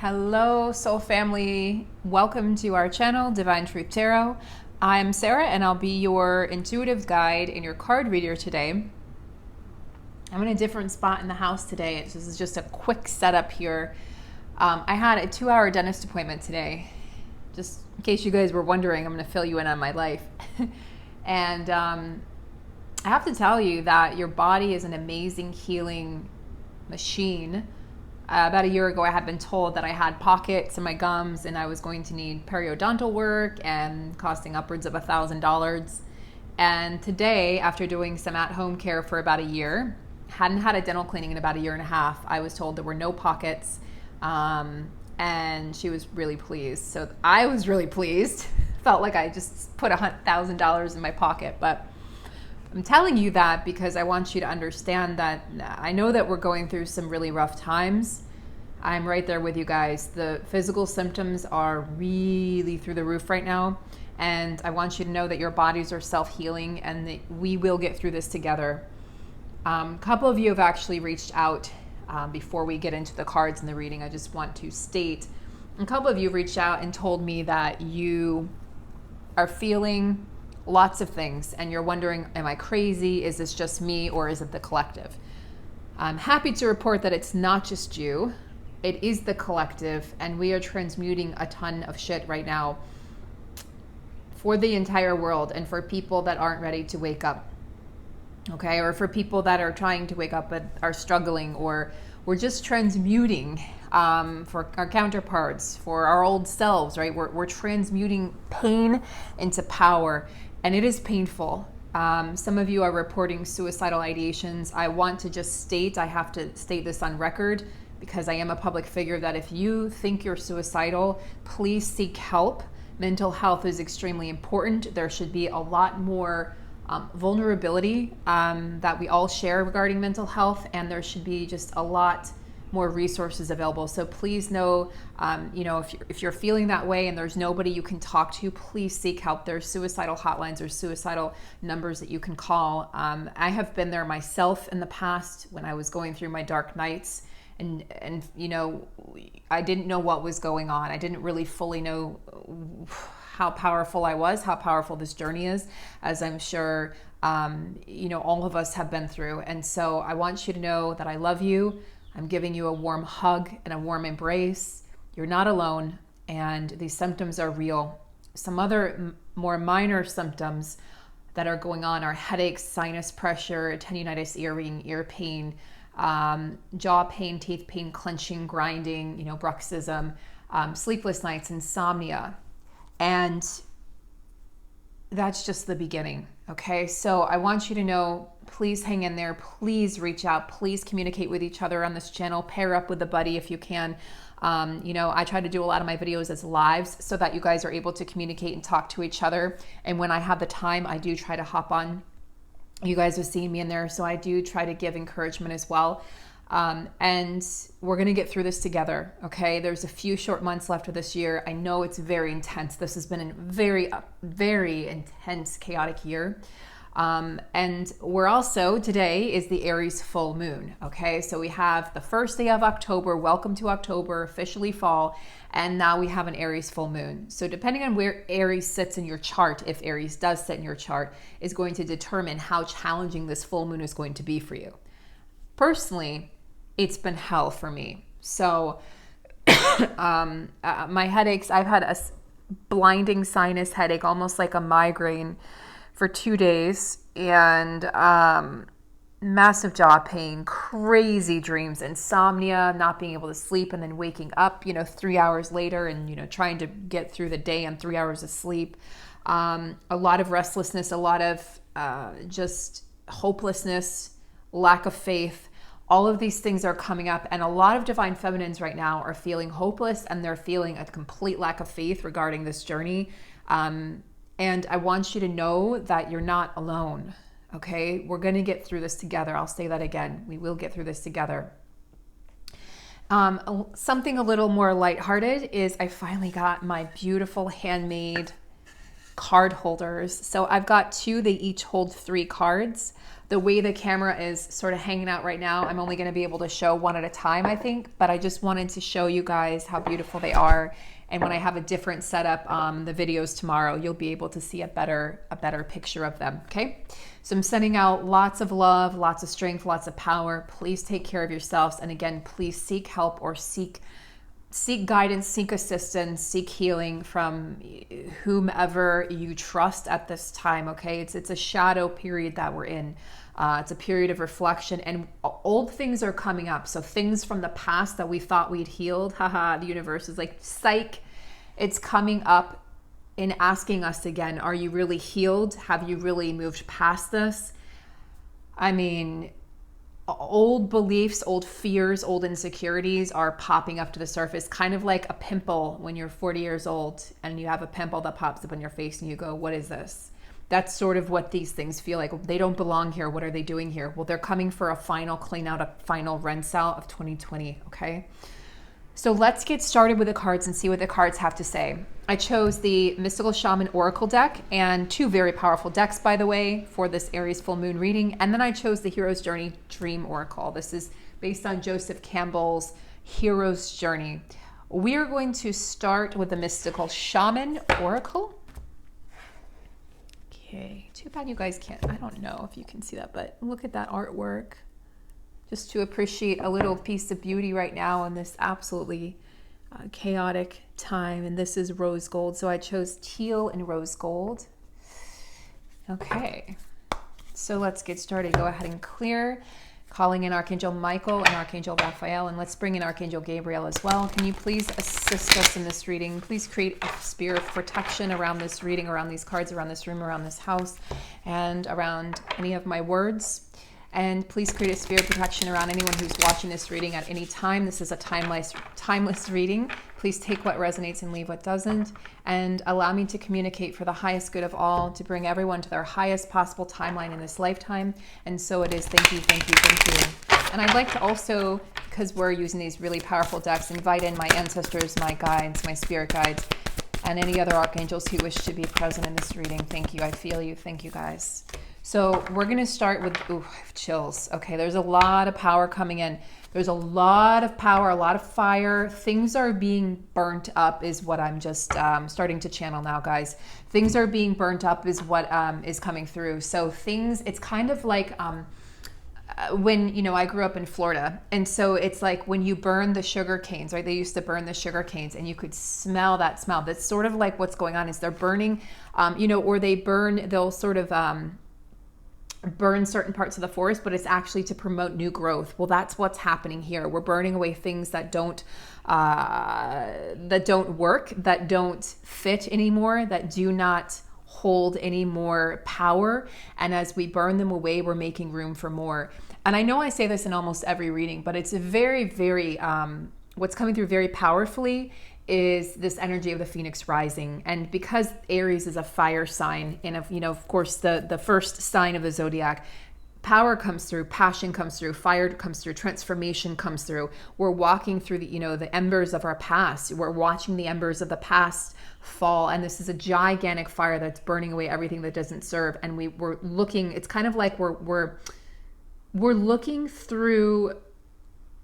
Hello, soul family. Welcome to our channel, Divine Truth Tarot. I'm Sarah, and I'll be your intuitive guide and your card reader today. I'm in a different spot in the house today. This is just a quick setup here. I had a 2-hour dentist appointment today. Just in case you guys were wondering, I'm going to fill you in on my life. And I have to tell you that your body is an amazing healing machine. About a year ago, I had been told that I had pockets in my gums and I was going to need periodontal work and costing upwards of $1,000. And today, after doing some at-home care for about a year, hadn't had a dental cleaning in about a year and a half, I was told there were no pockets, and she was really pleased. So I was really pleased. Felt like I just put $1,000 in my pocket, but I'm telling you that because I want you to understand that I know that we're going through some really rough times. I'm right there with you guys. The physical symptoms are really through the roof right now. And I want you to know that your bodies are self-healing and that we will get through this together. A couple of you have actually reached out before we get into the cards and the reading. I just want to state, a couple of you reached out and told me that you are feeling lots of things and you're wondering, am I crazy? Is this just me or is it the collective? I'm happy to report that it's not just you. It is the collective, and we are transmuting a ton of shit right now for the entire world and for people that aren't ready to wake up. Okay, or for people that are trying to wake up but are struggling, or we're just transmuting for our counterparts, for our old selves, right? We're transmuting pain into power. And it is painful. Some of you are reporting suicidal ideations. I want to just state, I have to state this on record because I am a public figure, that if you think you're suicidal, please seek help. Mental health is extremely important. There should be a lot more vulnerability that we all share regarding mental health, and there should be just a lot more resources available. So please know, if you're feeling that way and there's nobody you can talk to, please seek help. There's suicidal hotlines or suicidal numbers that you can call. I have been there myself in the past when I was going through my dark nights, and I didn't know what was going on. I didn't really fully know how powerful I was, how powerful this journey is, as I'm sure all of us have been through. And so I want you to know that I love you. I'm giving you a warm hug and a warm embrace. You're not alone, and these symptoms are real. Some other more minor symptoms that are going on are headaches, sinus pressure, tendinitis, earring, ear pain, jaw pain, teeth pain, clenching, grinding, bruxism, sleepless nights, insomnia. And that's just the beginning. Okay, so I want you to know, please hang in there. Please reach out. Please communicate with each other on this channel. Pair up with a buddy if you can. I try to do a lot of my videos as lives so that you guys are able to communicate and talk to each other. And when I have the time, I do try to hop on. You guys have seen me in there, so I do try to give encouragement as well. And we're going to get through this together, okay? There's a few short months left of this year. I know it's very intense. This has been a very, very intense, chaotic year. And we're also, today is the Aries full moon, okay? So we have the first day of October, welcome to October, officially fall, and now we have an Aries full moon. So depending on where Aries sits in your chart, if Aries does sit in your chart, is going to determine how challenging this full moon is going to be for you. Personally, it's been hell for me. So my headaches, I've had a blinding sinus headache, almost like a migraine, for 2 days, and massive jaw pain, crazy dreams, insomnia, not being able to sleep, and then waking up 3 hours later and trying to get through the day on 3 hours of sleep. A lot of restlessness, a lot of just hopelessness, lack of faith. All of these things are coming up, and a lot of divine feminines right now are feeling hopeless, and they're feeling a complete lack of faith regarding this journey. And I want you to know that you're not alone, okay? We're going to get through this together. I'll say that again. We will get through this together. Something a little more lighthearted is I finally got my beautiful handmade card holders. So I've got 2, they each hold 3 cards. The way the camera is sort of hanging out right now, I'm only going to be able to show 1 at a time, I think, but I just wanted to show you guys how beautiful they are. And when I have a different setup, the videos tomorrow, you'll be able to see a better picture of them. Okay. So I'm sending out lots of love, lots of strength, lots of power. Please take care of yourselves. And again, please seek help or seek guidance, seek assistance, seek healing from whomever you trust at this time. Okay. It's a shadow period that we're in. It's a period of reflection, and old things are coming up. So things from the past that we thought we'd healed, haha, the universe is like, psych, it's coming up and asking us again, are you really healed? Have you really moved past this? I mean, old beliefs, old fears, old insecurities are popping up to the surface, kind of like a pimple when you're 40 years old and you have a pimple that pops up on your face and you go, what is this? That's sort of what these things feel like. They don't belong here. What are they doing here? Well, they're coming for a final clean out, a final rinse out of 2020, okay? So let's get started with the cards and see what the cards have to say. I chose the Mystical Shaman Oracle deck, and 2 very powerful decks, by the way, for this Aries full moon reading. And then I chose the Hero's Journey Dream Oracle. This is based on Joseph Campbell's Hero's Journey. We are going to start with the Mystical Shaman Oracle. Okay, too bad you guys can't, I don't know if you can see that, but look at that artwork. Just to appreciate a little piece of beauty right now in this absolutely chaotic time. And this is rose gold. So I chose teal and rose gold. Okay, so let's get started. Go ahead and clear. Calling in Archangel Michael and Archangel Raphael, and let's bring in Archangel Gabriel as well. Can you please assist us in this reading? Please create a spirit of protection around this reading, around these cards, around this room, around this house, and around any of my words. And please create a spirit of protection around anyone who's watching this reading at any time. This is a timeless reading. Please take what resonates and leave what doesn't. And allow me to communicate for the highest good of all, to bring everyone to their highest possible timeline in this lifetime. And so it is. Thank you, thank you, thank you. And I'd like to also, because we're using these really powerful decks, invite in my ancestors, my guides, my spirit guides, and any other archangels who wish to be present in this reading. Thank you. I feel you. Thank you, guys. So we're going to start with, ooh, I have chills. Okay, there's a lot of power coming in. There's a lot of power, a lot of fire. Things are being burnt up is what I'm just starting to channel now, guys. Things are being burnt up is what is coming through. So things, it's kind of like when, you know, I grew up in Florida. And so it's like when you burn the sugar canes, right? They used to burn the sugar canes and you could smell that smell. That's sort of like what's going on is they're burning, you know, or they'll sort of, burn certain parts of the forest, but it's actually to promote new growth. Well, that's what's happening here. We're burning away things that don't work, that don't fit anymore, that do not hold any more power. And as we burn them away, we're making room for more. And I know I say this in almost every reading, but it's a very, very, what's coming through very powerfully is this energy of the Phoenix rising. And because Aries is a fire sign, and you know, of course, the first sign of the zodiac, power comes through, passion comes through, fire comes through, transformation comes through. We're walking through the, you know, the embers of our past. We're watching the embers of the past fall, and this is a gigantic fire that's burning away everything that doesn't serve. And we're looking, it's kind of like we're looking through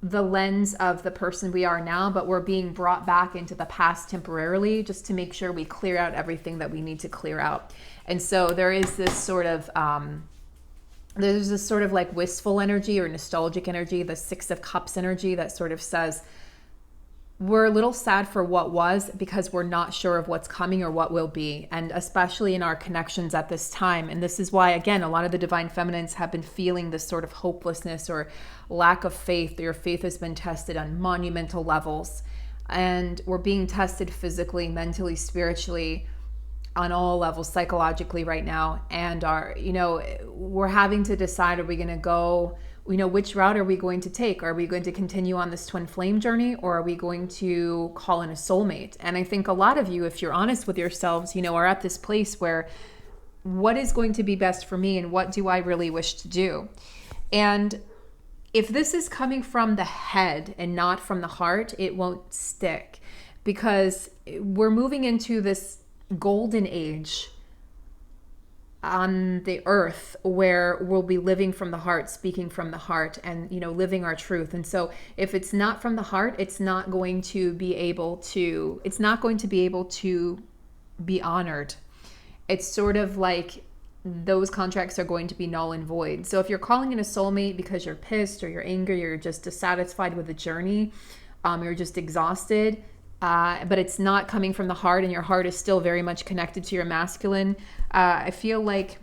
the lens of the person we are now, but we're being brought back into the past temporarily just to make sure we clear out everything that we need to clear out. And so there is this sort of there's this sort of like wistful energy or nostalgic energy, the Six of Cups energy that sort of says we're a little sad for what was because we're not sure of what's coming or what will be, and especially in our connections at this time. And this is why, again, a lot of the divine feminines have been feeling this sort of hopelessness or lack of faith. Your faith has been tested on monumental levels, and we're being tested physically, mentally, spiritually, on all levels, psychologically right now. And we're having to decide, are we going to go, which route are we going to take? Are we going to continue on this twin flame journey, or are we going to call in a soulmate? And I think a lot of you, if you're honest with yourselves, are at this place where what is going to be best for me and what do I really wish to do? And if this is coming from the head and not from the heart, it won't stick, because we're moving into this golden age on the earth where we'll be living from the heart, speaking from the heart, and living our truth. And so if it's not from the heart, it's not going to be able to be honored. It's sort of like those contracts are going to be null and void. So if you're calling in a soulmate because you're pissed or you're angry, you're just dissatisfied with the journey, you're just exhausted, but it's not coming from the heart and your heart is still very much connected to your masculine, I feel like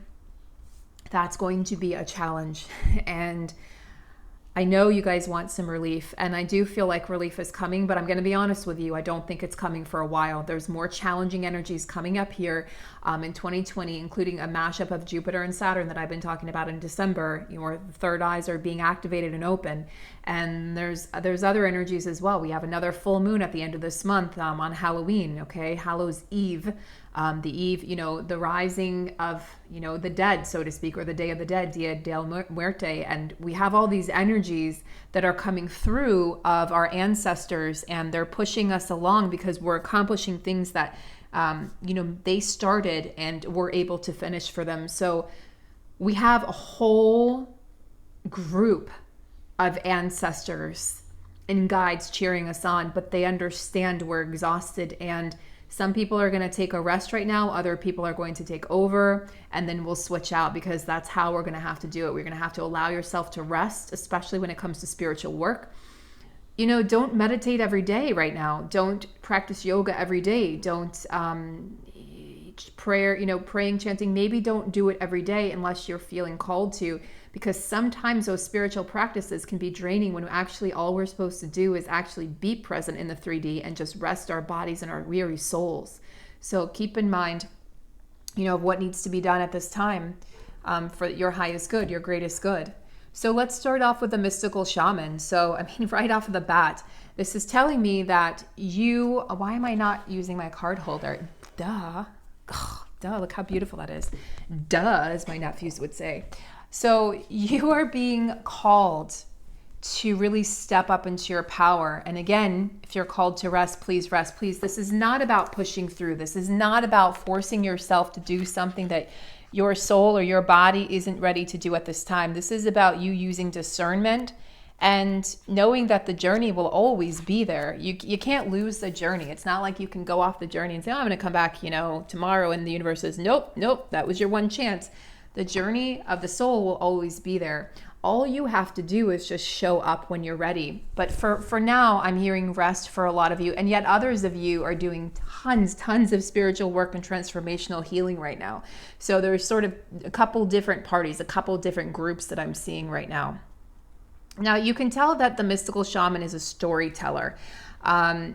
that's going to be a challenge. And I know you guys want some relief, and I do feel like relief is coming, but I'm going to be honest with you. I don't think it's coming for a while. There's more challenging energies coming up here in 2020, including a mashup of Jupiter and Saturn that I've been talking about in December. Your third eyes are being activated and open. And there's other energies as well. We have another full moon at the end of this month on Halloween, okay? Hallows Eve. The eve, the rising of, the dead, so to speak, or the Day of the Dead, Dia del Muerte. And we have all these energies that are coming through of our ancestors, and they're pushing us along because we're accomplishing things that, they started and we're able to finish for them. So we have a whole group of ancestors and guides cheering us on, but they understand we're exhausted, and some people are going to take a rest right now. Other people are going to take over, and then we'll switch out, because that's how we're going to have to do it. We're going to have to allow yourself to rest, especially when it comes to spiritual work. Don't meditate every day right now. Don't practice yoga every day. Don't praying, chanting. Maybe don't do it every day unless you're feeling called to, because sometimes those spiritual practices can be draining when actually all we're supposed to do is actually be present in the 3D and just rest our bodies and our weary souls. So keep in mind, what needs to be done at this time for your highest good, your greatest good. So let's start off with the mystical shaman. So, right off of the bat, this is telling me that why am I not using my card holder? Duh. Ugh, duh, look how beautiful that is. Duh, as my nephews would say. So you are being called to really step up into your power. And again, if you're called to rest, please rest. Please, this is not about pushing through. This is not about forcing yourself to do something that your soul or your body isn't ready to do at this time. This is about you using discernment and knowing that the journey will always be there. You can't lose the journey. It's not like you can go off the journey and say, I'm going to come back, tomorrow, and the universe says, nope, that was your one chance. The journey of the soul will always be there. All you have to do is just show up when you're ready. But for now, I'm hearing rest for a lot of you, and yet others of you are doing tons of spiritual work and transformational healing right now. So there's sort of a couple different parties, a couple different groups that I'm seeing right now. Now, you can tell that the mystical shaman is a storyteller.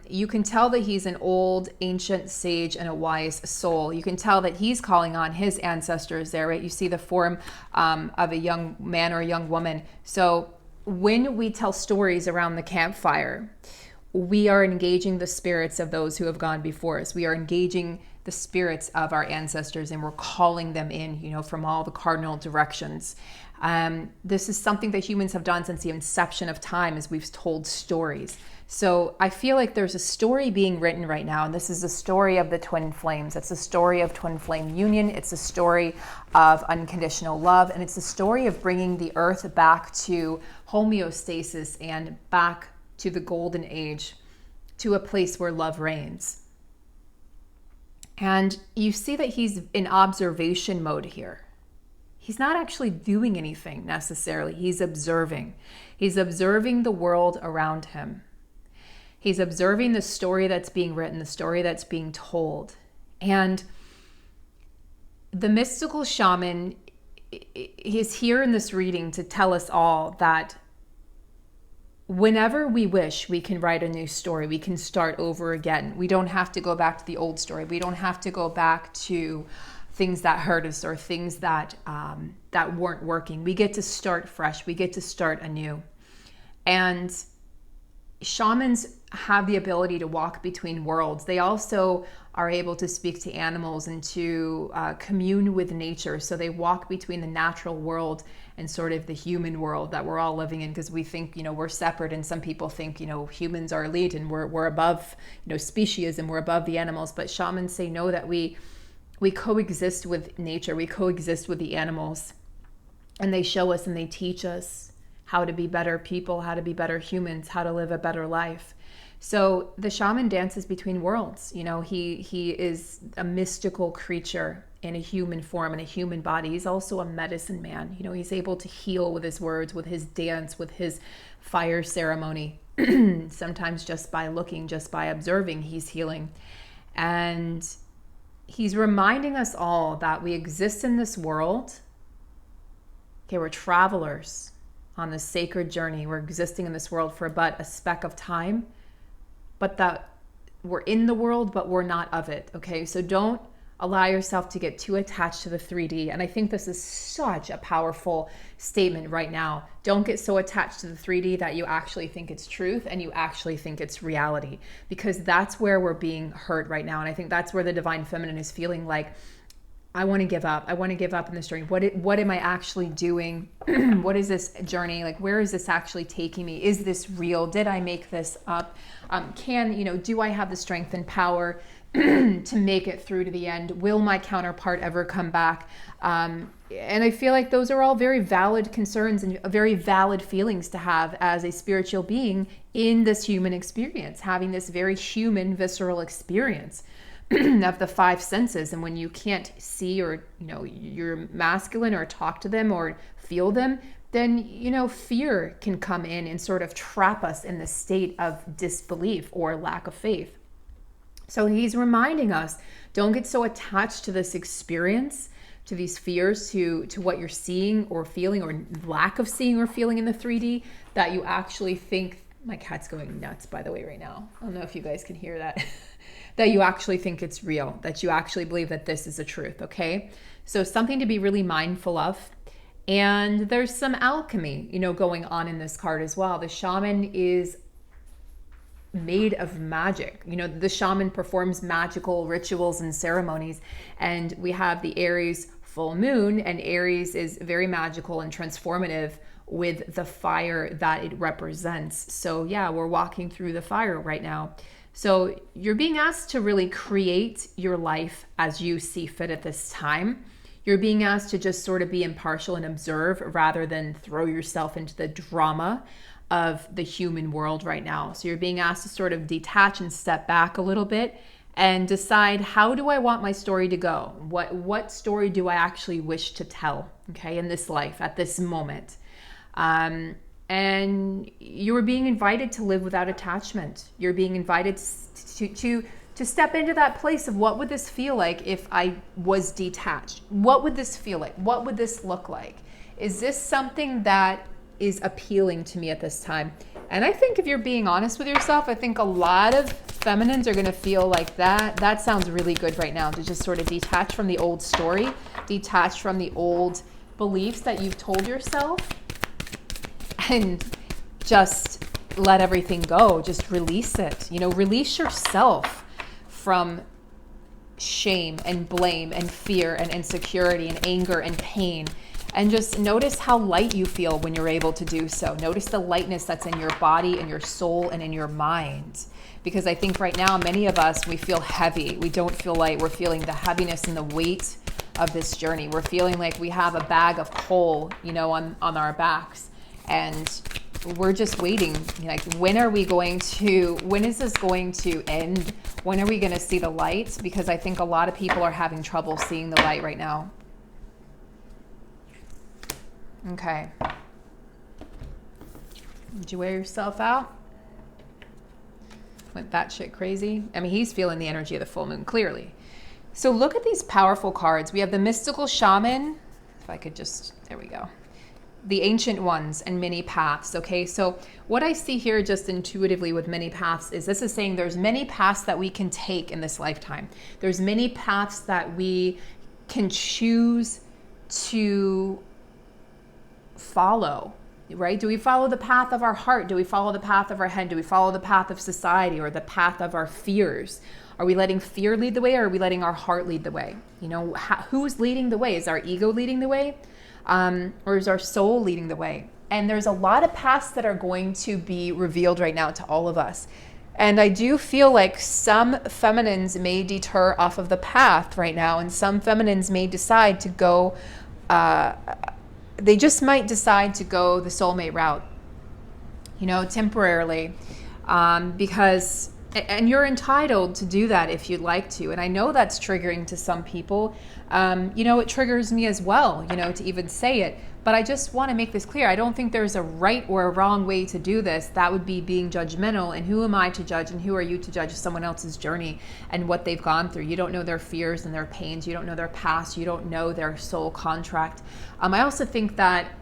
You can tell that he's an old, ancient sage and a wise soul. You can tell that he's calling on his ancestors there, right? You see the form of a young man or a young woman. So when we tell stories around the campfire, we are engaging the spirits of those who have gone before us. We are engaging the spirits of our ancestors, and we're calling them in, from all the cardinal directions. This is something that humans have done since the inception of time, as we've told stories. So I feel like there's a story being written right now, and this is the story of the twin flames. It's a story of twin flame union. It's a story of unconditional love, and it's a story of bringing the earth back to homeostasis and back to the golden age, to a place where love reigns. And you see that he's in observation mode here. He's not actually doing anything necessarily. He's observing. He's observing the world around him. He's observing the story that's being written, the story that's being told. And the mystical shaman is here in this reading to tell us all that whenever we wish, we can write a new story. We can start over again. We don't have to go back to the old story. We don't have to go back to things that hurt us or things that weren't working. We get to start fresh. We get to start anew. And shamans have the ability to walk between worlds. They also are able to speak to animals and to commune with nature. So they walk between the natural world and sort of the human world that we're all living in, because we think, we're separate, and some people think, humans are elite and we're above, species, and we're above the animals. But shamans say no, that we we coexist with nature, we coexist with the animals, and they show us and they teach us how to be better people, how to be better humans, how to live a better life. So the shaman dances between worlds. You know, he is a mystical creature in a human form, in a human body. He's also a medicine man. You know, he's able to heal with his words, with his dance, with his fire ceremony. Sometimes just by looking, just by observing, he's healing. And he's reminding us all that we exist in this world. Okay, we're travelers on this sacred journey. We're existing in this world for but a speck of time, but that we're in the world, but we're not of it. Okay, so don't allow yourself to get too attached to the 3D. And I think this is such a powerful statement right now. Don't get so attached to the 3D that you actually think it's truth and you actually think it's reality, because that's where we're being hurt right now. And I think that's where the divine feminine is feeling like, I want to give up. I want to give up in this journey. What am I actually doing? What is this journey? Like, where is this actually taking me? Is this real? Did I make this up? Do I have the strength and power to make it through to the end? Will my counterpart ever come back? And I feel like those are all very valid concerns and very valid feelings to have as a spiritual being in this human experience, having this very human, visceral experience of the five senses. And when you can't see, or you're masculine, or talk to them or feel them, then fear can come in and sort of trap us in the state of disbelief or lack of faith. So he's reminding us, don't get so attached to this experience, to these fears, to what you're seeing or feeling, or lack of seeing or feeling in the 3D, that you actually think, my cat's going nuts, by the way, right now. I don't know if you guys can hear that. That you actually think it's real, that you actually believe that this is a truth, okay? So something to be really mindful of. And there's some alchemy, going on in this card as well. The shaman is made of magic. The shaman performs magical rituals and ceremonies. And we have the Aries full moon, and Aries is very magical and transformative with the fire that it represents. So yeah, we're walking through the fire right now. So you're being asked to really create your life as you see fit at this time. You're being asked to just sort of be impartial and observe rather than throw yourself into the drama of the human world right now. So you're being asked to sort of detach and step back a little bit and decide, how do I want my story to go? What story do I actually wish to tell, okay, in this life, at this moment? And you're being invited to live without attachment. You're being invited to step into that place of, what would this feel like if I was detached? What would this feel like? What would this look like? Is this something that is appealing to me at this time? And I think if you're being honest with yourself, I think a lot of feminines are going to feel like that sounds really good right now, to just sort of detach from the old story, detach from the old beliefs that you've told yourself, and just let everything go. Just release it. Release yourself from shame and blame and fear and insecurity and anger and pain. And just notice how light you feel when you're able to do so. Notice the lightness that's in your body and your soul and in your mind. Because I think right now, many of us, we feel heavy. We don't feel light. We're feeling the heaviness and the weight of this journey. We're feeling like we have a bag of coal, on our backs. And we're just waiting. Like, when is this going to end? When are we going to see the light? Because I think a lot of people are having trouble seeing the light right now. Okay. Did you wear yourself out? Went batshit crazy? I mean, he's feeling the energy of the full moon, clearly. So look at these powerful cards. We have the mystical shaman. If I could just, there we go. The ancient ones and many paths. Okay, so what I see here just intuitively with many paths is, this is saying there's many paths that we can take in this lifetime. There's many paths that we can choose to follow, right? Do we follow the path of our heart? Do we follow the path of our head? Do we follow the path of society or the path of our fears? Are we letting fear lead the way, or are we letting our heart lead the way? Who's leading the way? Is our ego leading the way? Or is our soul leading the way? And there's a lot of paths that are going to be revealed right now to all of us. And I do feel like some feminines may deter off of the path right now, and some feminines may decide to go, they just might decide to go the soulmate route, temporarily, because, and you're entitled to do that if you'd like to. And I know that's triggering to some people. It triggers me as well, to even say it. But I just want to make this clear. I don't think there's a right or a wrong way to do this. That would be being judgmental. And who am I to judge? And who are you to judge someone else's journey and what they've gone through? You don't know their fears and their pains. You don't know their past. You don't know their soul contract. I also think that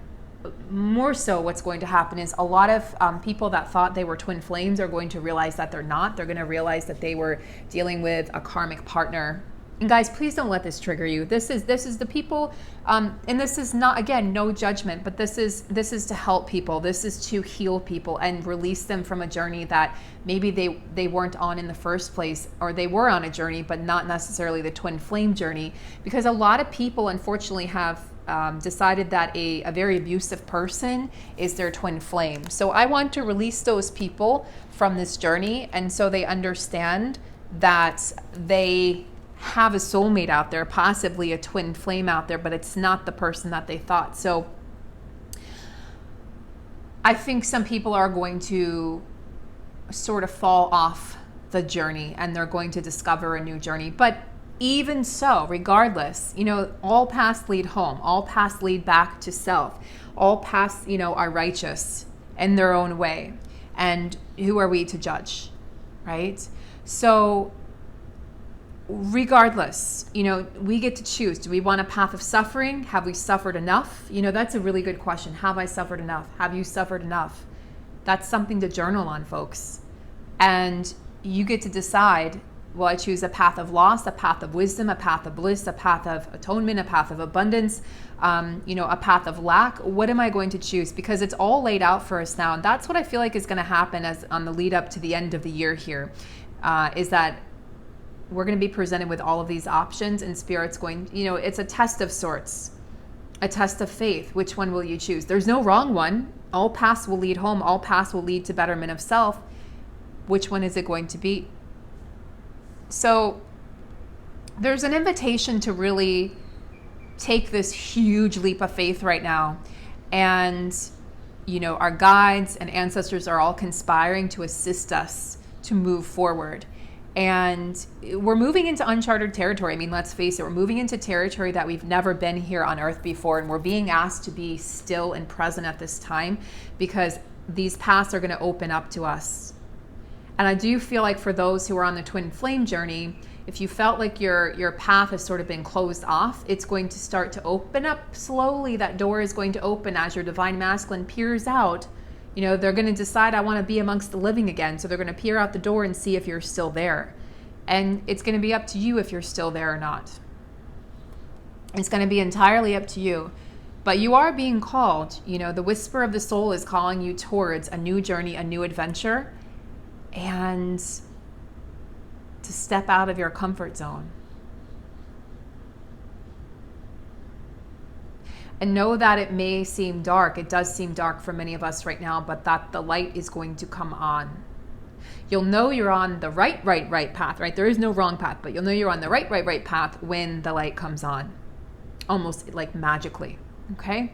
more so what's going to happen is a lot of people that thought they were twin flames are going to realize that they're not. They're going to realize that they were dealing with a karmic partner. And guys, please don't let this trigger you. This is the people, and this is not, again, no judgment, but this is to help people. This is to heal people and release them from a journey that maybe they weren't on in the first place, or they were on a journey, but not necessarily the twin flame journey. Because a lot of people, unfortunately, have decided that a very abusive person is their twin flame. So I want to release those people from this journey, and so they understand that they have a soulmate out there, possibly a twin flame out there, but it's not the person that they thought. So I think some people are going to sort of fall off the journey, and they're going to discover a new journey. But even so, regardless, all paths lead home. All paths lead back to self. All paths, are righteous in their own way. And who are we to judge, right? So regardless, we get to choose. Do we want a path of suffering? Have we suffered enough? That's a really good question. Have I suffered enough? Have you suffered enough? That's something to journal on, folks. And you get to decide, will I choose a path of loss, a path of wisdom, a path of bliss, a path of atonement, a path of abundance, a path of lack? What am I going to choose? Because it's all laid out for us now. And that's what I feel like is going to happen as on the lead up to the end of the year here, is that we're going to be presented with all of these options, and Spirit's going, it's a test of sorts, a test of faith. Which one will you choose? There's no wrong one. All paths will lead home. All paths will lead to betterment of self. Which one is it going to be? So there's an invitation to really take this huge leap of faith right now. And, our guides and ancestors are all conspiring to assist us to move forward. And we're moving into uncharted territory. I mean, let's face it, we're moving into territory that we've never been here on Earth before. And we're being asked to be still and present at this time, because these paths are going to open up to us. And I do feel like for those who are on the twin flame journey, if you felt like your path has sort of been closed off, it's going to start to open up slowly. That door is going to open as your divine masculine peers out. They're going to decide, I want to be amongst the living again. So they're going to peer out the door and see if you're still there. And it's going to be up to you if you're still there or not. It's going to be entirely up to you. But you are being called. The whisper of the soul is calling you towards a new journey, a new adventure, and to step out of your comfort zone. And know that it may seem dark. It does seem dark for many of us right now, but that the light is going to come on. You'll know you're on the right path, right? There is no wrong path, but you'll know you're on the right path when the light comes on. Almost like magically, okay?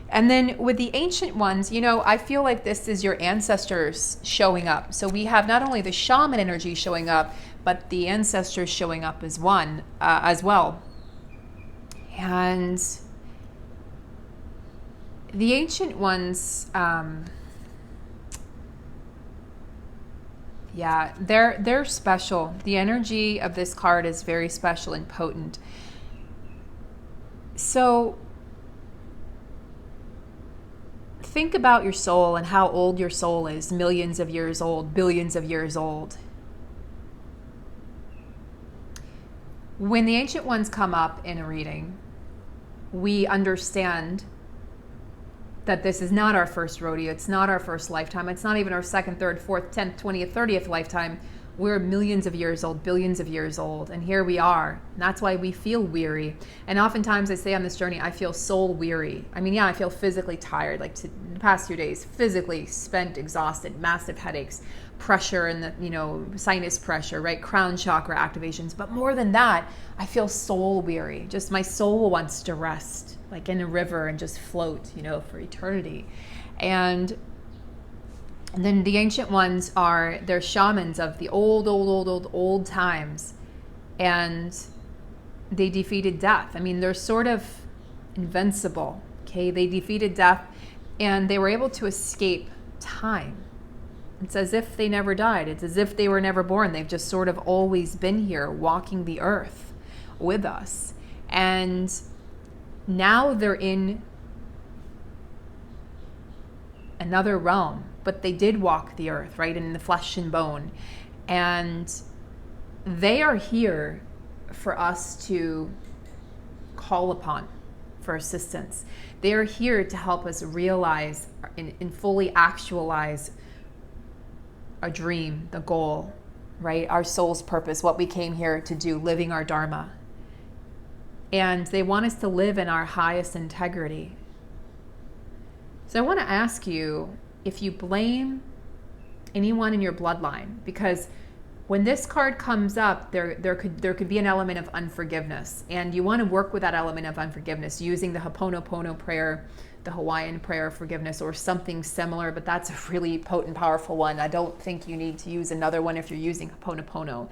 And then with the ancient ones, I feel like this is your ancestors showing up. So we have not only the shaman energy showing up, but the ancestors showing up as well. And the ancient ones, they're special. The energy of this card is very special and potent. So think about your soul and how old your soul is. Millions of years old, billions of years old. When the ancient ones come up in a reading, we understand that this is not our first rodeo. It's not our first lifetime. It's not even our second, third, fourth, 10th, 20th, 30th lifetime. We're millions of years old, billions of years old, and here we are. And that's why we feel weary. And oftentimes I say on this journey, I feel soul weary. I mean, I feel physically tired, like the past few days, physically spent, exhausted, massive headaches. pressure and the, you know, sinus pressure, right? Crown chakra activations. But more than that, I feel soul weary. Just my soul wants to rest, like in a river, and just float, you know, for eternity. And then the ancient ones they're shamans of the old times. And they defeated death. I mean, they're sort of invincible, okay? They defeated death and they were able to escape time. It's as if they never died. It's as if they were never born. They've just sort of always been here, walking the earth with us. And now they're in another realm, but they did walk the earth, right? In the flesh and bone. And they are here for us to call upon for assistance. They are here to help us realize and fully actualize our dream, the goal, right? Our soul's purpose, what we came here to do, living our dharma. And they want us to live in our highest integrity. So I want to ask you if you blame anyone in your bloodline, because when this card comes up, there could be an element of unforgiveness, and you want to work with that element of unforgiveness using the Ho'oponopono prayer, the Hawaiian prayer of forgiveness, or something similar, but that's a really potent, powerful one. I don't think you need to use another one if you're using Ho'oponopono.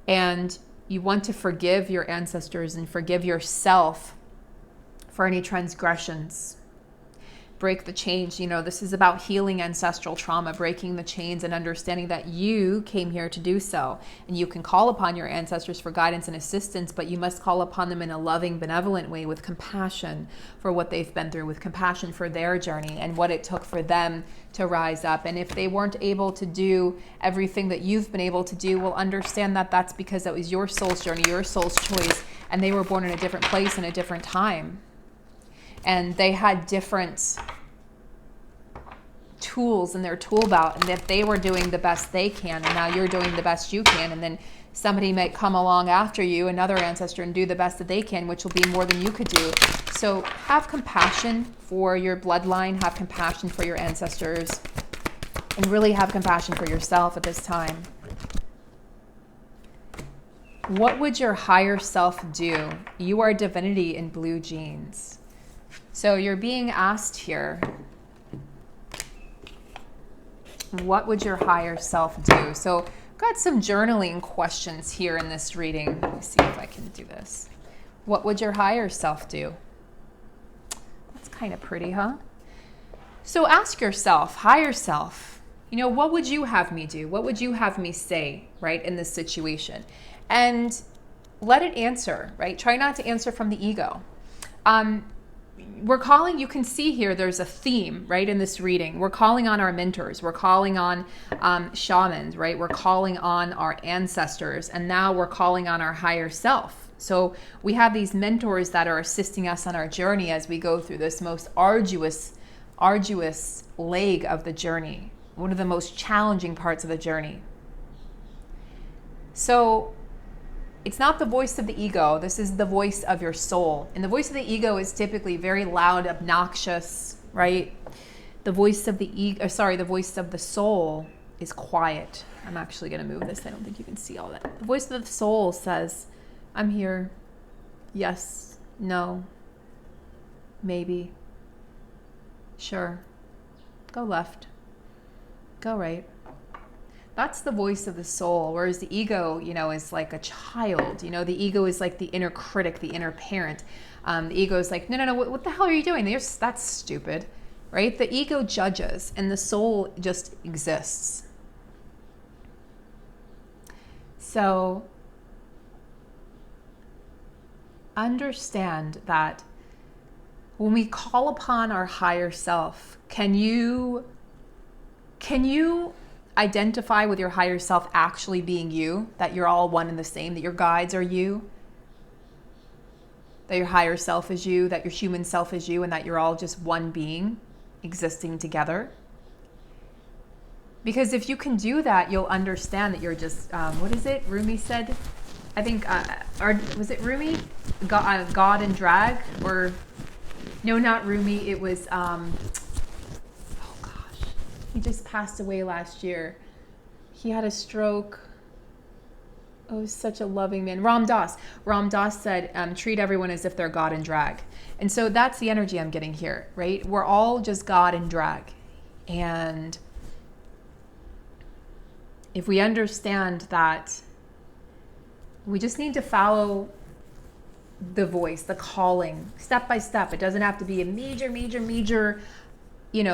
And you want to forgive your ancestors and forgive yourself for any transgressions. Break the chains. You know, this is about healing ancestral trauma, breaking the chains and understanding that you came here to do so. And you can call upon your ancestors for guidance and assistance, but you must call upon them in a loving, benevolent way, with compassion for what they've been through, with compassion for their journey and what it took for them to rise up. And if they weren't able to do everything that you've been able to do, well, understand that that's because that was your soul's journey, your soul's choice, and they were born in a different place in a different time. And they had different tools in their tool belt, and that they were doing the best they can, and now you're doing the best you can. And then somebody might come along after you, another ancestor, and do the best that they can, which will be more than you could do. So have compassion for your bloodline, have compassion for your ancestors, and really have compassion for yourself at this time. What would your higher self do? You are divinity in blue jeans. So you're being asked here, what would your higher self do? So I've got some journaling questions here in this reading. Let me see if I can do this. What would your higher self do? That's kind of pretty, huh? So ask yourself, higher self, you know, what would you have me do? What would you have me say, right, in this situation? And let it answer, right? Try not to answer from the ego. We're calling, you can see here, there's a theme, right, in this reading. We're calling on our mentors. We're calling on shamans, right? We're calling on our ancestors. And now we're calling on our higher self. So we have these mentors that are assisting us on our journey as we go through this most arduous leg of the journey. One of the most challenging parts of the journey. So it's not the voice of the ego. This is the voice of your soul. And the voice of the ego is typically very loud, obnoxious, right? The voice of the the voice of the soul is quiet. I'm actually going to move this. I don't think you can see all that. The voice of the soul says, I'm here. Yes, no, maybe, sure, go left, go right. That's the voice of the soul, whereas the ego, you know, is like a child. You know, the ego is like the inner critic, the inner parent. The ego is like, no, what the hell are you doing? That's stupid, right? The ego judges, and the soul just exists. So understand that when we call upon our higher self, can you identify with your higher self actually being you, that you're all one and the same, that your guides are you, that your higher self is you, that your human self is you, and that you're all just one being existing together? Because if you can do that, you'll understand that you're just, what is it Rumi said? I think, was it Rumi? God and drag? Or, no, not Rumi, it was, he just passed away last year. He had a stroke. Oh, such a loving man. Ram Dass. Ram Dass said, treat everyone as if they're God in drag. And so that's the energy I'm getting here, right? We're all just God in drag. And if we understand that we just need to follow the voice, the calling, step by step. It doesn't have to be a major,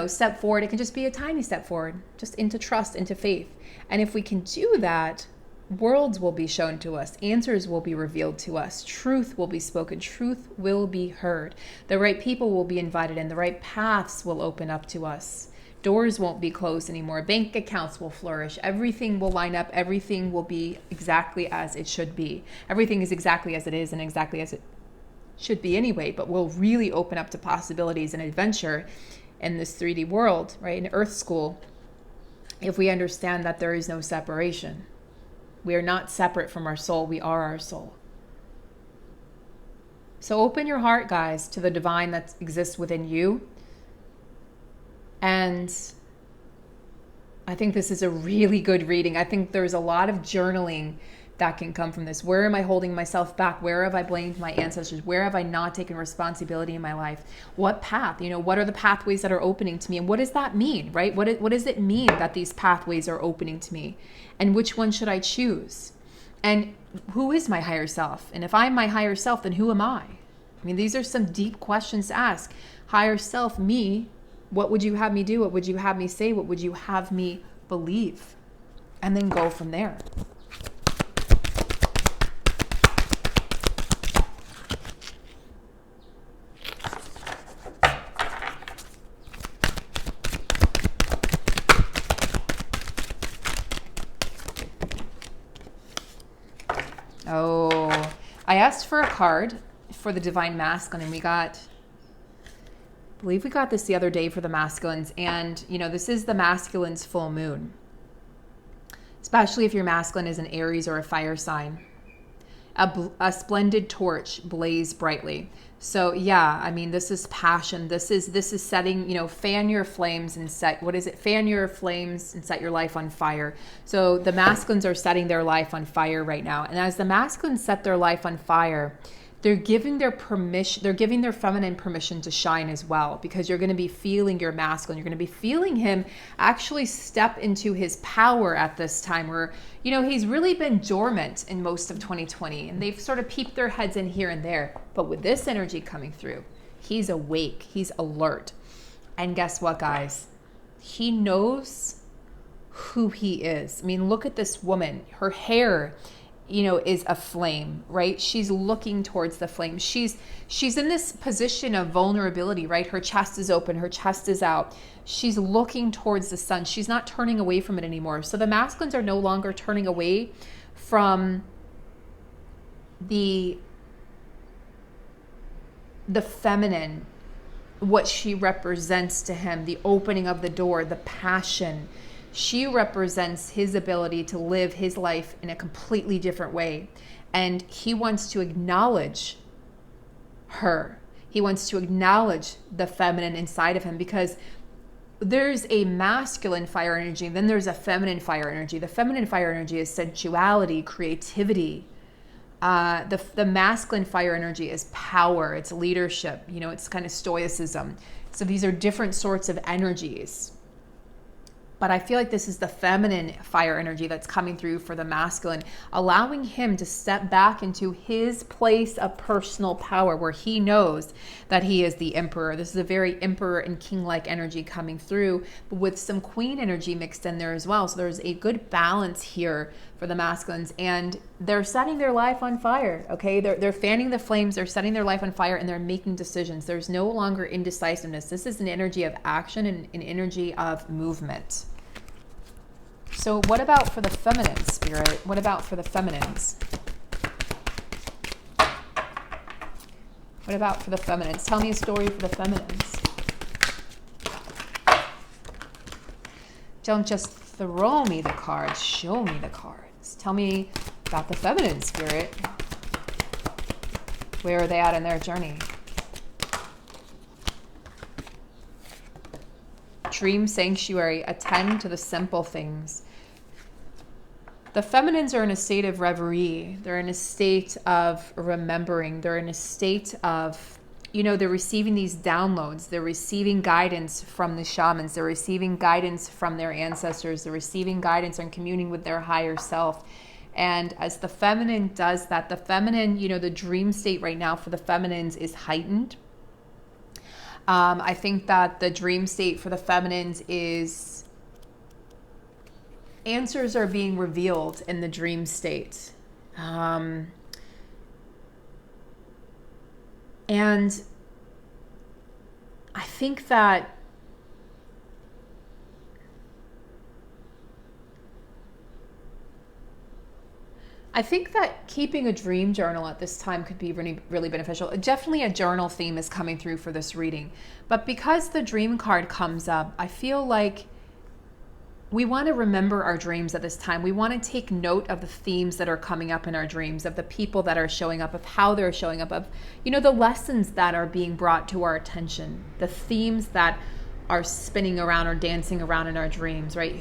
step forward. It can just be a tiny step forward, just into trust, into faith. And if we can do that, worlds will be shown to us. Answers will be revealed to us. Truth will be spoken. Truth will be heard. The right people will be invited in. The right paths will open up to us. Doors won't be closed anymore. Bank accounts will flourish. Everything will line up. Everything will be exactly as it should be. Everything is exactly as it is and exactly as it should be anyway, but will really open up to possibilities and adventure in this 3D world, right? In Earth School, if we understand that there is no separation. We are not separate from our soul. We are our soul. So open your heart, guys, to the divine that exists within you. And I think this is a really good reading. I think there's a lot of journaling that can come from this. Where am I holding myself back? Where have I blamed my ancestors? Where have I not taken responsibility in my life? What path? What are the pathways that are opening to me? And what does that mean, right? What does it mean that these pathways are opening to me? And which one should I choose? And who is my higher self? And if I'm my higher self, then who am I? These are some deep questions to ask. Higher self, me, what would you have me do? What would you have me say? What would you have me believe? And then go from there. Oh, I asked for a card for the divine masculine, and I believe we got this the other day for the masculines. And, this is the masculine's full moon, especially if your masculine is an Aries or a fire sign. A splendid torch blaze brightly. So yeah, this is passion. This is setting, fan your flames and fan your flames and set your life on fire. So the masculines are setting their life on fire right now. And as the masculines set their life on fire, they're giving their feminine permission to shine as well, because you're going to be feeling your masculine. You're going to be feeling him actually step into his power at this time where, he's really been dormant in most of 2020, and they've sort of peeped their heads in here and there. But with this energy coming through, he's awake, he's alert. And guess what, guys? He knows who he is. Look at this woman. Her hair is a flame, right? She's looking towards the flame. She's in this position of vulnerability, right? Her chest is open, her chest is out. She's looking towards the sun. She's not turning away from it anymore. So the masculines are no longer turning away from the feminine, what she represents to him, the opening of the door, the passion. She represents his ability to live his life in a completely different way. And he wants to acknowledge her. He wants to acknowledge the feminine inside of him, because there's a masculine fire energy, then there's a feminine fire energy. The feminine fire energy is sensuality, creativity. The masculine fire energy is power, it's leadership, it's kind of stoicism. So these are different sorts of energies. But I feel like this is the feminine fire energy that's coming through for the masculine, allowing him to step back into his place of personal power where he knows that he is the emperor. This is a very emperor and king-like energy coming through, but with some queen energy mixed in there as well. So there's a good balance here for the masculines, and they're setting their life on fire, okay? They're fanning the flames, they're setting their life on fire, and they're making decisions. There's no longer indecisiveness. This is an energy of action and an energy of movement. So what about for the feminine spirit? What about for the feminines? What about for the feminines? Tell me a story for the feminines. Don't just throw me the cards, show me the cards. Tell me about the feminine spirit. Where are they at in their journey? Dream sanctuary, attend to the simple things. The feminines are in a state of reverie. They're in a state of remembering. They're in a state of, they're receiving these downloads. They're receiving guidance from the shamans. They're receiving guidance from their ancestors. They're receiving guidance and communing with their higher self. And as the feminine does that, the feminine, the dream state right now for the feminines is heightened. I think that the dream state for the feminines is answers are being revealed in the dream state. And I think that keeping a dream journal at this time could be really, really beneficial. Definitely a journal theme is coming through for this reading. But because the dream card comes up, I feel like we want to remember our dreams at this time. We want to take note of the themes that are coming up in our dreams, of the people that are showing up, of how they're showing up, of, the lessons that are being brought to our attention, the themes that are spinning around or dancing around in our dreams, right?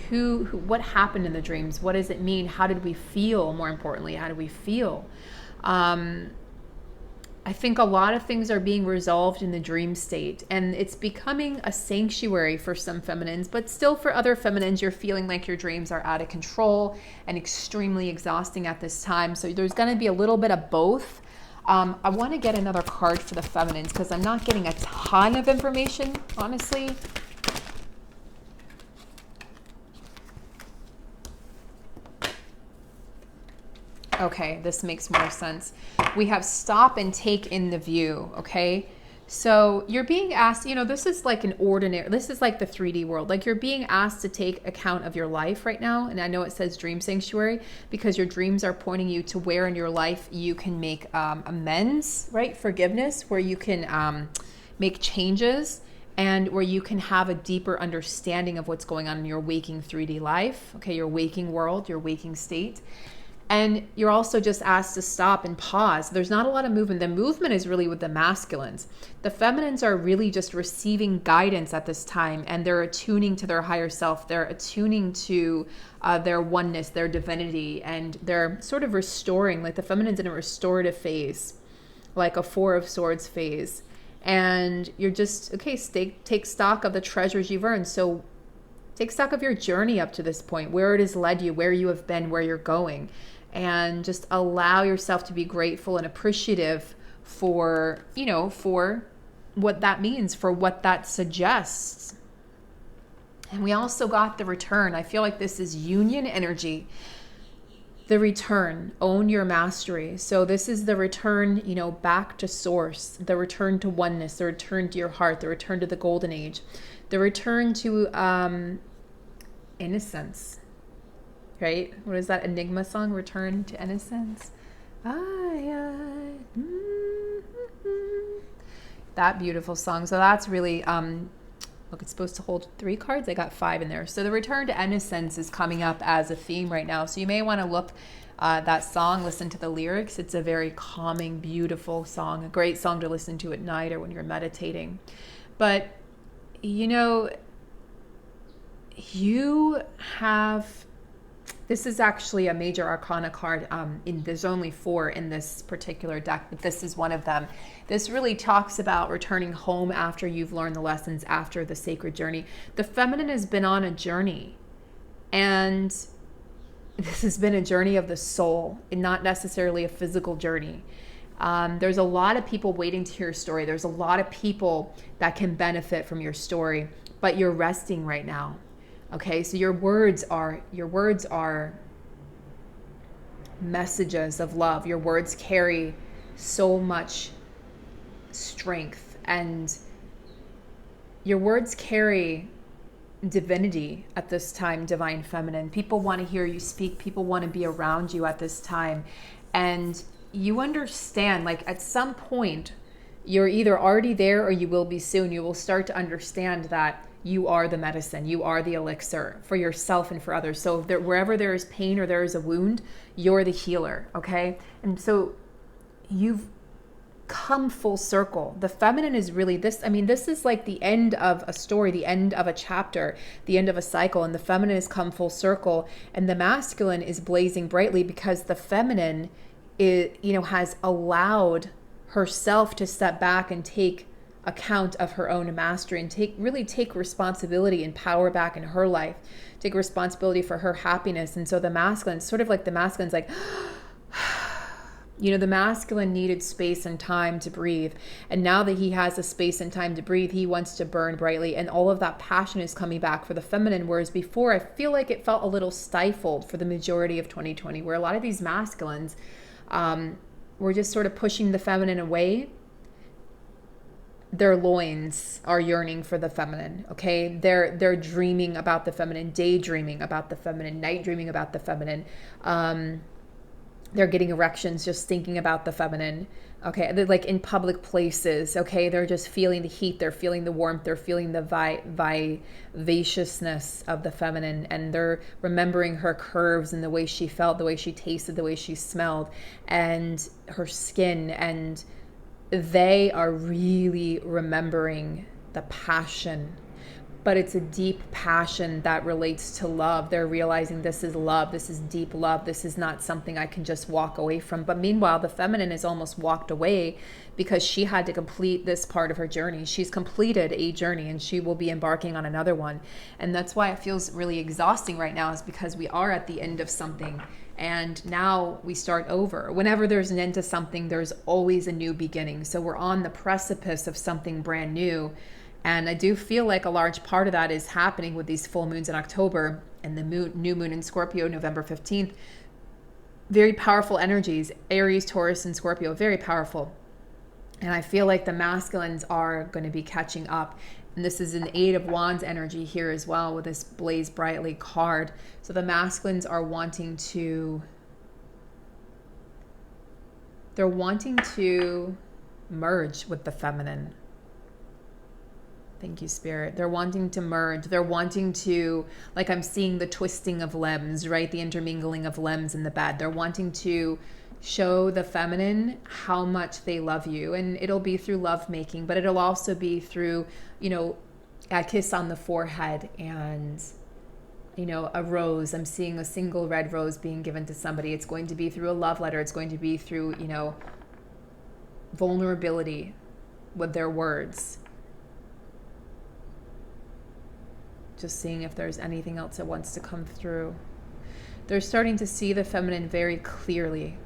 What happened in the dreams? What does it mean? How did we feel? More importantly, how do we feel? I think a lot of things are being resolved in the dream state, and it's becoming a sanctuary for some feminines, but still for other feminines, you're feeling like your dreams are out of control and extremely exhausting at this time. So there's going to be a little bit of both. I want to get another card for the feminines because I'm not getting a ton of information, honestly. Okay, this makes more sense. We have stop and take in the view, okay? So you're being asked, this is like this is like the 3D world. Like you're being asked to take account of your life right now. And I know it says dream sanctuary because your dreams are pointing you to where in your life you can make amends, right? Forgiveness, where you can make changes and where you can have a deeper understanding of what's going on in your waking 3D life, okay? Your waking world, your waking state. And you're also just asked to stop and pause. There's not a lot of movement. The movement is really with the masculines. The feminines are really just receiving guidance at this time, and they're attuning to their higher self. They're attuning to their oneness, their divinity, and they're sort of restoring, like the feminine's in a restorative phase, like a 4 of Swords phase. And you're just, okay, take stock of the treasures you've earned. So take stock of your journey up to this point, where it has led you, where you have been, where you're going. And just allow yourself to be grateful and appreciative for, for what that means, for what that suggests. And we also got the return. I feel like this is union energy. The return, own your mastery. So this is the return, back to source, the return to oneness, the return to your heart, the return to the golden age, the return to innocence. Right? What is that Enigma song? Return to Innocence. That beautiful song. So that's really, look, it's supposed to hold 3 cards. I got 5 in there. So the return to innocence is coming up as a theme right now. So you may want to look that song, listen to the lyrics. It's a very calming, beautiful song, a great song to listen to at night or when you're meditating. But, you have... This is actually a major arcana card. There's only 4 in this particular deck, but this is one of them. This really talks about returning home after you've learned the lessons, after the sacred journey. The feminine has been on a journey, and this has been a journey of the soul and not necessarily a physical journey. There's a lot of people waiting to hear your story. There's a lot of people that can benefit from your story, but you're resting right now. Okay, so your words are messages of love. Your words carry so much strength, and your words carry divinity at this time, divine feminine. People want to hear you speak. People want to be around you at this time. And you understand, like at some point, you're either already there or you will be soon. You will start to understand that you are the medicine. You are the elixir for yourself and for others. So wherever there is pain or there is a wound, you're the healer, okay? And so come full circle. The feminine is really this. I mean, this is like the end of a story, the end of a chapter, the end of a cycle, and the feminine has come full circle, and the masculine is blazing brightly because the feminine is, has allowed herself to step back and take account of her own mastery and take responsibility and power back in her life, take responsibility for her happiness. And so the masculine, sort of like the masculine's like, the masculine needed space and time to breathe. And now that he has the space and time to breathe, he wants to burn brightly. And all of that passion is coming back for the feminine. Whereas before, I feel like it felt a little stifled for the majority of 2020, where a lot of these masculines were just sort of pushing the feminine away. Their loins are yearning for the feminine, okay? They're dreaming about the feminine, daydreaming about the feminine, night dreaming about the feminine. They're getting erections just thinking about the feminine, okay? They're like in public places, okay? They're just feeling the heat, they're feeling the warmth, they're feeling the vivaciousness of the feminine, and they're remembering her curves and the way she felt, the way she tasted, the way she smelled, and her skin, and they are really remembering the passion. But it's a deep passion that relates to love. They're realizing this is love. This is deep love. This is not something I can just walk away from. But meanwhile, the feminine has almost walked away because she had to complete this part of her journey. She's completed a journey and she will be embarking on another one. And that's why it feels really exhausting right now, is because we are at the end of something. And now we start over. Whenever there's an end to something, there's always a new beginning. So we're on the precipice of something brand new. And I do feel like a large part of that is happening with these full moons in October and the new moon in Scorpio, November 15th. Very powerful energies, Aries, Taurus, and Scorpio, very powerful. And I feel like the masculines are going to be catching up. And this is an Eight of Wands energy here as well with this Blaze Brightly card. So the masculines are wanting to merge with the feminine. Thank you, Spirit. They're wanting to merge. They're wanting to, like I'm seeing the twisting of limbs, right? The intermingling of limbs in the bed. They're wanting to show the feminine how much they love you. And it'll be through love making, but it'll also be through, a kiss on the forehead and, a rose. I'm seeing a single red rose being given to somebody. It's going to be through a love letter. It's going to be through, vulnerability with their words. Just seeing if there's anything else that wants to come through. They're starting to see the feminine very clearly.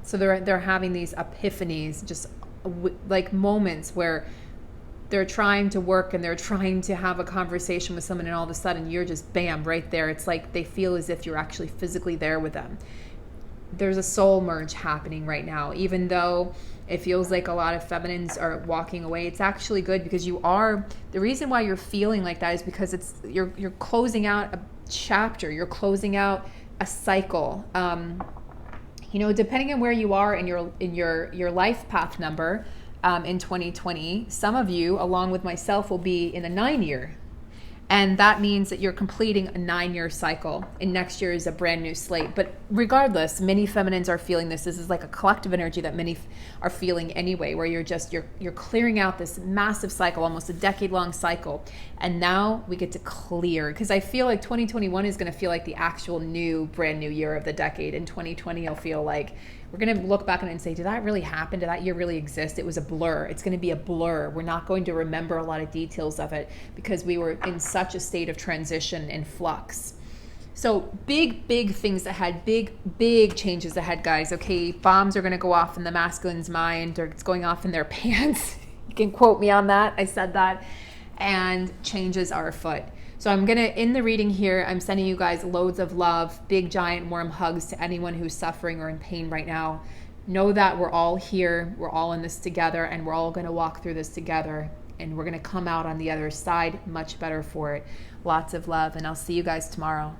So they're having these epiphanies, just like moments where they're trying to work and they're trying to have a conversation with someone, and all of a sudden you're just bam, right there. It's like they feel as if you're actually physically there with them. There's a soul merge happening right now. Even though it feels like a lot of feminines are walking away, it's actually good, because the reason why you're feeling like that is because you're closing out a chapter, you're closing out a cycle. Depending on where you are in your life path number in 2020, some of you, along with myself, will be in a 9-year. And that means that you're completing a 9-year cycle, and next year is a brand new slate. But regardless, many feminines are feeling this. This is like a collective energy that many are feeling anyway, where you're clearing out this massive cycle, almost a decade-long cycle. And now we get to clear, because I feel like 2021 is going to feel like the actual brand new year of the decade. And 2020 will feel like we're going to look back on it and say, did that really happen? Did that year really exist? It was a blur. It's going to be a blur. We're not going to remember a lot of details of it because we were in such a state of transition and flux. So big things ahead, big changes ahead, guys. Okay, bombs are going to go off in the masculine's mind, or it's going off in their pants. You can quote me on that. I said that. And changes are afoot. So I'm going to, in the reading here, I'm sending you guys loads of love, big, giant, warm hugs to anyone who's suffering or in pain right now. Know that we're all here. We're all in this together, and we're all going to walk through this together. And we're going to come out on the other side much better for it. Lots of love, and I'll see you guys tomorrow.